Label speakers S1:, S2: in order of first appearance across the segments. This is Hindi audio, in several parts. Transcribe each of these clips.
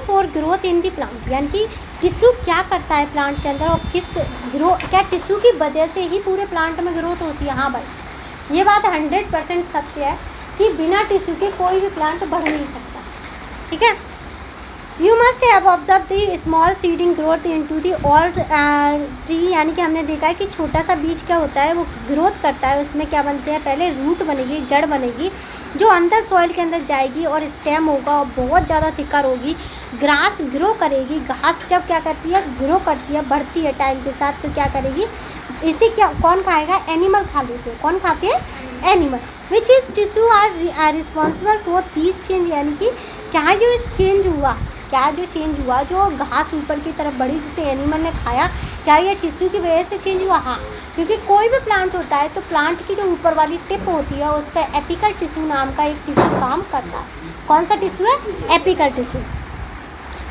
S1: For growth in the plant, यानी कि टिश्यू क्या करता है प्लांट के अंदर और क्या टिश्यू की वजह से ही पूरे प्लांट में ग्रोथ होती है। हाँ भाई, ये बात 100% सत्य है कि बिना टिश्यू के कोई भी प्लांट बढ़ नहीं सकता। ठीक है। You must have observe the small seeding growth into the old tree, यानी कि हमने देखा है कि छोटा सा बीज क्या होता है, वो ग्रोथ करता है, उसमें क्या बनते हैं, पहले रूट बनेगी, जड़ बनेगी, जो अंदर सॉइल के अंदर जाएगी और स्टेम होगा और बहुत ज़्यादा थिकर होगी। ग्रास ग्रो करेगी, घास जब क्या करती है, ग्रो करती है, बढ़ती है टाइम के साथ, तो क्या करेगी, इसे क्या कौन खाएगा, एनिमल खा लेते हैं। कौन खाते हैं, animal. Which is tissue are responsible for this change, यानी कि क्या जो चेंज हुआ, जो घास ऊपर की तरफ बढ़ी जिसे एनिमल ने खाया, क्या ये टिश्यू की वजह से चेंज हुआ। हाँ, क्योंकि कोई भी प्लांट होता है तो प्लांट की जो ऊपर वाली टिप होती है उसका एपिकल टिश्यू नाम का एक टिश्यू काम करता है। कौन सा टिश्यू है, apical tissue.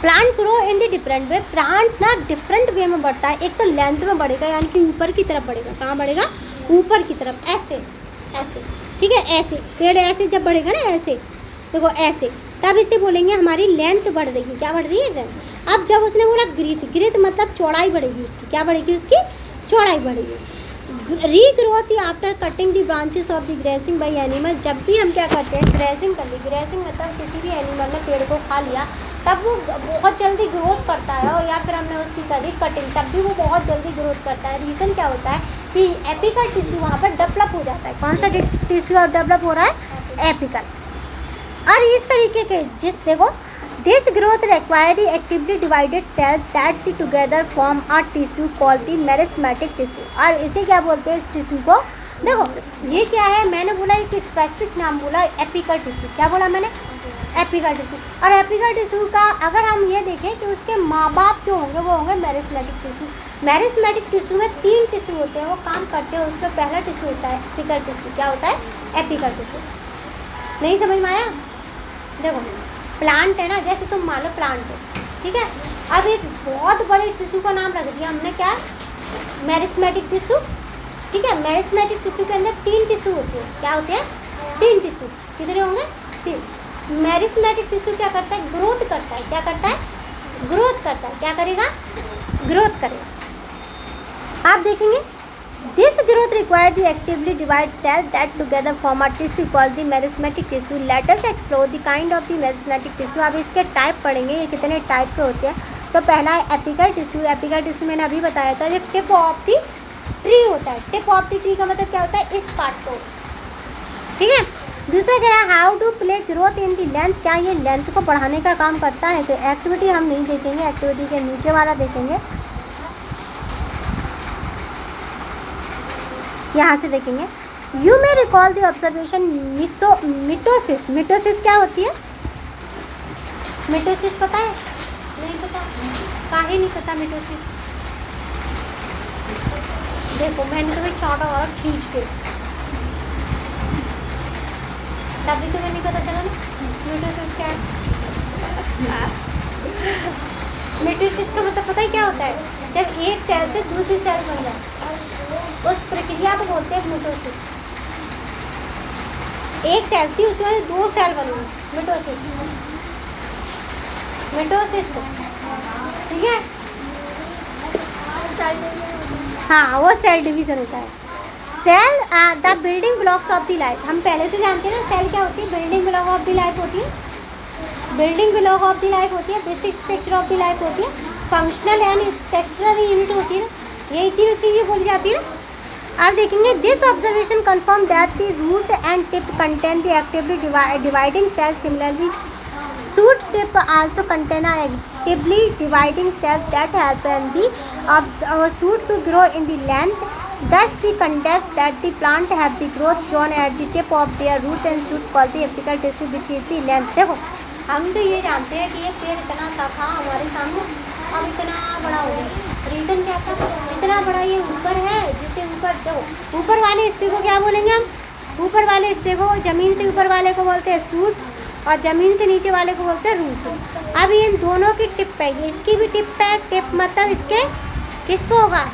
S1: Plant grow in the different way, plant ना डिफरेंट वे में बढ़ता है। एक तो लेंथ में बढ़ेगा, यानी कि ऊपर की तरफ बढ़ेगा। कहाँ बढ़ेगा, ऊपर की तरफ, ऐसे ऐसे। ठीक है, ऐसे पेड़ ऐसे जब बढ़ेगा ना, ऐसे देखो ऐसे, तब इसे बोलेंगे हमारी लेंथ बढ़ रही है। क्या बढ़ रही है, लेंथ। अब जब उसने बोला ग्रीथ मतलब चौड़ाई बढ़ेगी उसकी, क्या बढ़ेगी, उसकी चौड़ाई बढ़ेगी। Regrowth after cutting the branches of the gracing by animal, जब भी हम क्या करते हैं, ग्रेसिंग कर ली, ग्रेसिंग मतलब किसी भी एनिमल ने पेड़ को खा लिया, तब वो बहुत जल्दी ग्रोथ करता है, और या फिर हमने उसकी करी कटिंग, तब भी वो बहुत जल्दी ग्रोथ करता है। रीज़न क्या होता है कि एपिकल टिश्यू वहाँ पर डेवलप हो जाता है। कौन सा टिश्यू डेवलप हो रहा है, एपिकल। और इस तरीके के देखो, this growth require the actively divided cell that the together form a tissue called the meristematic tissue. और इसे क्या बोलते हैं, इस टिश्यू को, देखो ये क्या है, मैंने बोला एक स्पेसिफिक नाम बोला, एपिकल टिश्यू। क्या बोला मैंने, एपिकल टिश्यू। और एपिकल टिश्यू का अगर हम ये देखें कि उसके माँ बाप जो होंगे वो होंगे मेरिस्मेटिक टिश्यू। मेरिस्मेटिक टिश्यू में 3 टिश्यू होते हैं, वो काम करते हैं। उसमें पहला टिश्यू होता है एपिकल टिश्यू। क्या होता है, एपिकल टिश्यू। नहीं समझ में आया, देखो प्लांट है ना, जैसे तुम मान लो प्लांट है, ठीक है। अब एक बहुत बड़े टिश्यू का नाम रख दिया हमने, क्या, मेरिस्मेटिक टिश्यू। ठीक है, मेरिस्मेटिक टिश्यू के अंदर 3 टिश्यू होते हैं। क्या होते हैं, 3 टिश्यू। कितने होंगे, 3। मेरिस्मेटिक टिश्यू क्या करता है, ग्रोथ करता है। क्या करता है, ग्रोथ करता है। क्या करेगा, ग्रोथ करेगा। आप देखेंगे, this growth requires the actively divide cell that together form a tissue called the meristematic tissue. Let us explore the kind of the meristematic tissue. अब इसके टाइप पढ़ेंगे, ये कितने टाइप के होते हैं। तो पहला है एपिकल टिश्यू। एपिकल टिश्यू मैंने अभी बताया था, जो टिप ऑफ द ट्री होता है। टिप ऑफ द ट्री का मतलब क्या होता है, इस पार्ट को। ठीक है। दूसरा कह रहा है how to play growth in the length, क्या ये लेंथ को बढ़ाने का काम करता है। तो एक्टिविटी हम नहीं देखेंगे, एक्टिविटी के नीचे वाला देखेंगे। यहाँ से देखेंगे, you may recall the observation mitosis. Mitosis क्या होती है, मिटोसिस पता है, नहीं पता, काहे नहीं पता मिटोसिस। देखो मैंने तुम्हें चाटा और खींच के, तभी तुम्हें नहीं पता चला ना मिटोसिस क्या है। मिटोसिस का मतलब पता है क्या होता है, जब एक सेल से दूसरी सेल बन जाए, उस प्रक्रिया को बोलते हैं मिटोसिस। एक सेल थी, उसमें 2 सेल बने, मिटोसिस। मिटोसिस, ठीक है, हाँ वो सेल डिवीजन होता है। Cell the building blocks of the life. हम पहले से जानते हैं ना, सेल क्या होती है, building block of the life होती है। Building block of the life होती है, basic structure of the life होती है, फंक्शनल एंड स्ट्रक्चरल यूनिट होती है ना, यही 3 चीज़ें बोली जाती है ना। आप देखेंगे, this observation confirm that the root and tip contain the actively dividing cell. Similarly shoot tip also contain actively dividing cell that help and the shoot to grow in the length. Thus we conduct that the plant have the growth zone at the tip of their root and shoot called the apical tissue which is the length। देखो हम तो ये जानते हैं कि ये पेड़ इतना सा था हमारे सामने, अब इतना बड़ा हो गया। रीज़न क्या था, इतना बड़ा ये ऊपर है, जिसे ऊपर देखो, ऊपर वाले हिस्से को क्या बोलेंगे हम, ऊपर वाले हिस्से को, ज़मीन से ऊपर वाले को बोलते हैं शूट और ज़मीन से नीचे वाले को बोलते हैं रूट। अब इन दोनों की टिप है, ये इसकी भी टिप है। टिप मतलब इसके किस पे होगा,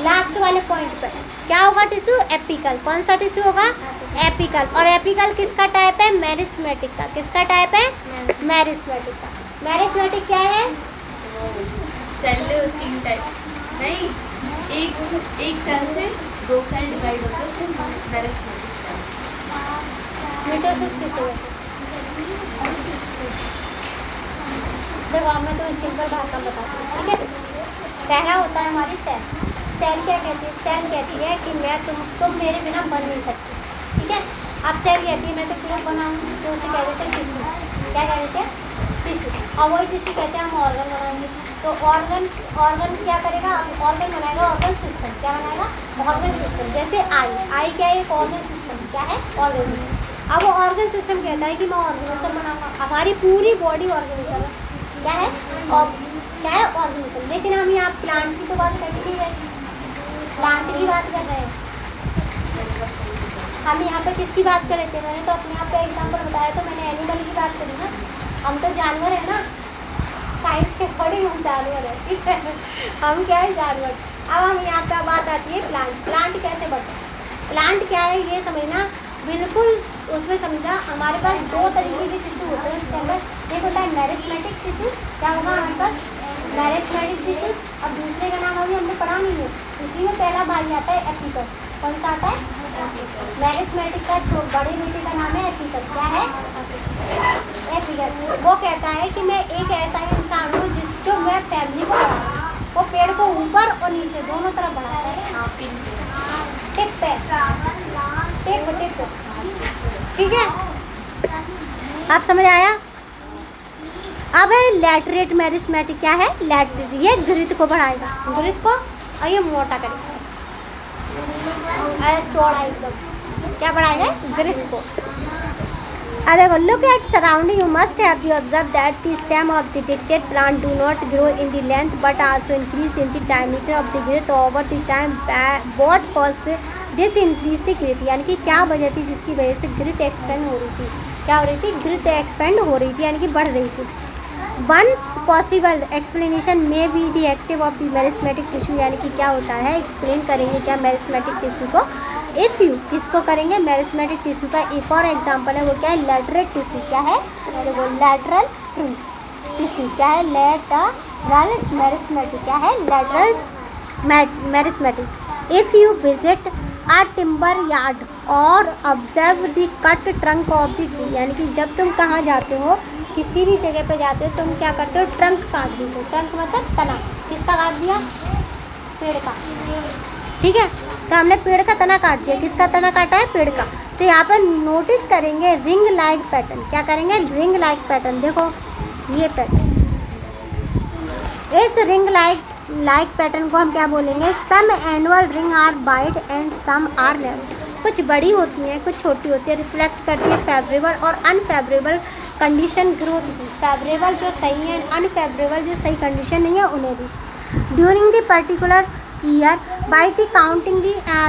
S1: लास्ट वाले पॉइंट पर। क्या होगा टिश्यू? एपिकल। कौन सा टिश्यू होगा? एपिकल। और एपिकल किसका टाइप है? मेरिस्मेटिक का। किसका टाइप है? मेरिस्मेटिक का। मेरिस्मेटिक क्या है?
S2: सेल 3 टाइप्स नहीं, एक सेल से 2 सेल डिवाइड होते हैं, उससे मेरिस्मेटिक सेल।
S1: मिटोसिस किसे कहते हैं? देखो अब मैं तो सिंपल भाषा में बताती हूँ, ठीक है। पहला होता है हमारी सेल। सेल क्या कहती है? सेल कहती है कि मैं तुम मेरे बिना बन नहीं सकती, ठीक है। अब सेल कहती है मैं तो क्यों बनाऊँ, तो उसे कह देते हैं टिश्यू। क्या कह देते हैं? टिश्यू। और वही टिश्यू कहते हैं हम ऑर्गन बनाएंगे। तो ऑर्गन क्या करेगा? अब ऑर्गन बनाएगा, ऑर्गन सिस्टम। क्या बनाएगा? Organ system. जैसे आई क्या है? एक ऑर्गन सिस्टम। क्या है? Organ system. अब वो ऑर्गन सिस्टम कहता है कि मैं ऑर्गेनिज्म बनाऊंगा। हमारी पूरी बॉडी ऑर्गेनिज्म है। क्या है? और क्या है? ऑर्गेनिज्म। लेकिन हम यहाँ प्लांट की तो बात कर ही नहीं रहे, प्लांट की बात कर रहे हैं हम। यहाँ पे किसकी बात कर रहे थे? मैंने तो अपने आप का एग्जाम्पल बताया, तो मैंने एनिमल की बात करी ना। हम तो जानवर है ना, साइंस के बड़े हम जानवर है, ठीक है। हम क्या है? जानवर। अब हम यहाँ पे बात आती है प्लांट। प्लांट कैसे बढ़ता है? प्लांट क्या है ये समझना बिल्कुल। उसमें समझा हमारे पास 2 तरीके के टिश्यू होते हैं उसके अंदर। एक होता है मेरिस्मेटिक टिश्यू। क्या होगा हमारे पास? Meristematic tissue. और दूसरे का नाम अभी हमने पढ़ा नहीं है, इसी में पहला भाग आता है एपिकल। कौन सा आता है? मेरिस्मेटिक का जो बड़े बेटे का नाम है एपिकल। क्या है? एपिकल। वो कहता है कि मैं एक ऐसा इंसान हूँ जो मैं फैमिली को बढ़ा रहा हूँ। वो पेड़ को ऊपर और नीचे दोनों तरफ बढ़ाता है। टिप पे टिप, ठीक है। आप समझ आया? अब है लैटरेट मेरिस्मेटिक। क्या है? लैटरेट। ये ग्रिथ को बढ़ाएगा, ग्रिथ को, और ये मोटा करेगा, चौड़ा एकदम। क्या बढ़ाएगा? ग्रिथ को। देखो, look at surrounding. You must have observed that the stem of the dictate plant do not grow in the length but also increase in the diameter of the growth over the time. What caused this increase the growth? यानी कि क्या वजह थी जिसकी वजह से ग्रिथ एक्सपेंड हो रही थी? क्या हो रही थी? ग्रिथ एक्सपेंड हो रही थी, यानी कि बढ़ रही थी। One possible explanation may be the active of the meristematic tissue. यानी कि क्या होता है? एक्सप्लेन करेंगे क्या मेरिस्मेटिक टिश्यू को? इफ़ यू किसको करेंगे? मेरिस्मेटिक टिश्यू का एक और एग्जांपल है, वो क्या है? Lateral tissue. क्या है? देखो, लैटरल टिश्यू क्या है? Lateral meristematic. क्या है? Lateral meristematic. If you visit a timber yard और observe the cut trunk of the tree. यानी कि जब तुम कहाँ जाते हो, किसी भी जगह पे जाते हो, तुम क्या करते हो? ट्रंक काट देते हो। ट्रंक मतलब तना। किसका काट दिया? पेड़ का, ठीक है। तो हमने पेड़ का तना काट दिया। किसका तना काटा है? पेड़ का। तो यहाँ पर नोटिस करेंगे रिंग लाइक पैटर्न। क्या करेंगे? Ring like pattern. देखो ये पैटर्न, इस रिंग लाइक पैटर्न को हम क्या बोलेंगे? Some annual ring are wide and some are narrow. कुछ बड़ी होती हैं, कुछ छोटी होती है। रिफ्लेक्ट करती है फेवरेबल और अनफेवरेबल कंडीशन ग्रोथ की। फेवरेबल जो सही है, अनफेवरेबल जो सही कंडीशन नहीं है, उन्हें भी। During the particular year by the counting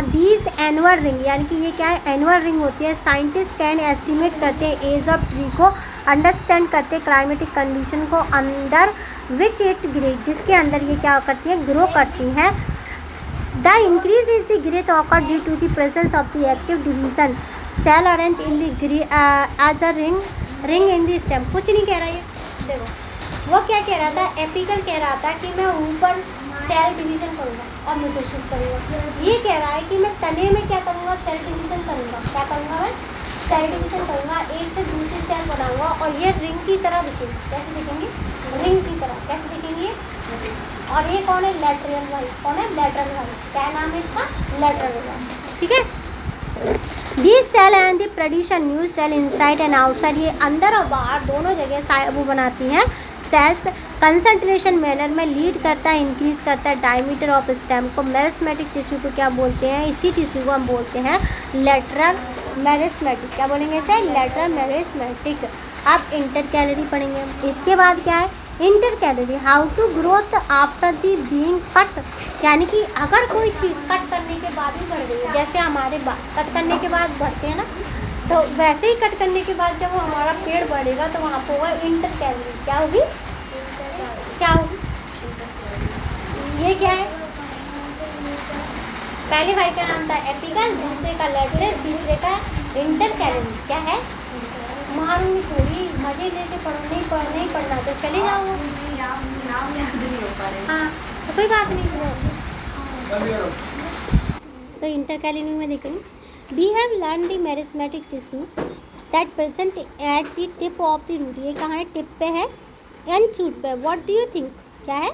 S1: these annual ring. यानी कि ये क्या है? एनुअल रिंग होती है। साइंटिस्ट कैन एस्टिमेट करते हैं एज ऑफ ट्री को, अंडरस्टैंड करते हैं क्लाइमेटिक कंडीशन को अंदर विच इट ग्रे, जिसके अंदर ये क्या करती है? ग्रो करती हैं। The increase is the growth occur due to the presence of the active division cell arrange in the edge a ring in the stem. कुछ नहीं कह रहा है, देखो वो क्या कह रहा था? एपिकल कह रहा था कि मैं ऊपर सेल डिवीज़न करूँगा और मिटोसिस करूँगा। ये कह रहा है कि मैं तने में क्या करूँगा? सेल डिवीज़न करूँगा। क्या करूँगा? मैं सेल डिवीज़न करूँगा, एक से दूसरी सेल बनाऊँगा और ये रिंग की तरह दिखेंगी। कैसे दिखेंगी? रिंग की तरह। कैसे दिखेंगी? और ये कौन है? लैटरल वाल। कौन है? लैटरल वाल। क्या नाम है इसका? लैटरल वाल, ठीक है। This cell and the production new cell inside and outside. ये अंदर और बाहर दोनों जगह वो बनाती हैं सेल्स। कंसंट्रेशन मैनर में लीड करता है, इंक्रीज करता है डायमीटर ऑफ स्टेम को। मेरिस्मेटिक टिश्यू को क्या बोलते हैं? इसी टिश्यू को हम बोलते हैं लैटरल मेरिस्मेटिक। क्या बोलेंगे इसे? Lateral meristematic. आप इंटर कैलोरी पढ़ेंगे। इसके बाद क्या है? Intercalary how to growth after the being cut. यानी कि अगर कोई चीज़ कट करने के बाद ही बढ़ रही है, जैसे हमारे बाल कट करने के बाद बढ़ते हैं ना, तो वैसे ही कट करने के बाद जब हमारा पेड़ बढ़ेगा तो वहाँ पर होगा इंटर कैलोरी। क्या होगी? क्या होगी? ये क्या है? पहले भाई का नाम था एपिकल, दूसरे का लेटरस, तीसरे का इंटरकैलेरी। क्या है? मारूंगी थोड़ी, मजे लेके पढ़ना ही पढ़ना, तो चले जाओ।
S2: नाम याद नहीं हो पा रहे।
S1: हाँ तो कोई बात नहीं। तो इंटरकैलेरी में देखेंगे we have learn the meristematic tissue that present at the tip of the root. ये कहाँ है? टिप पे है एंड शूट पे। What do you think? क्या है?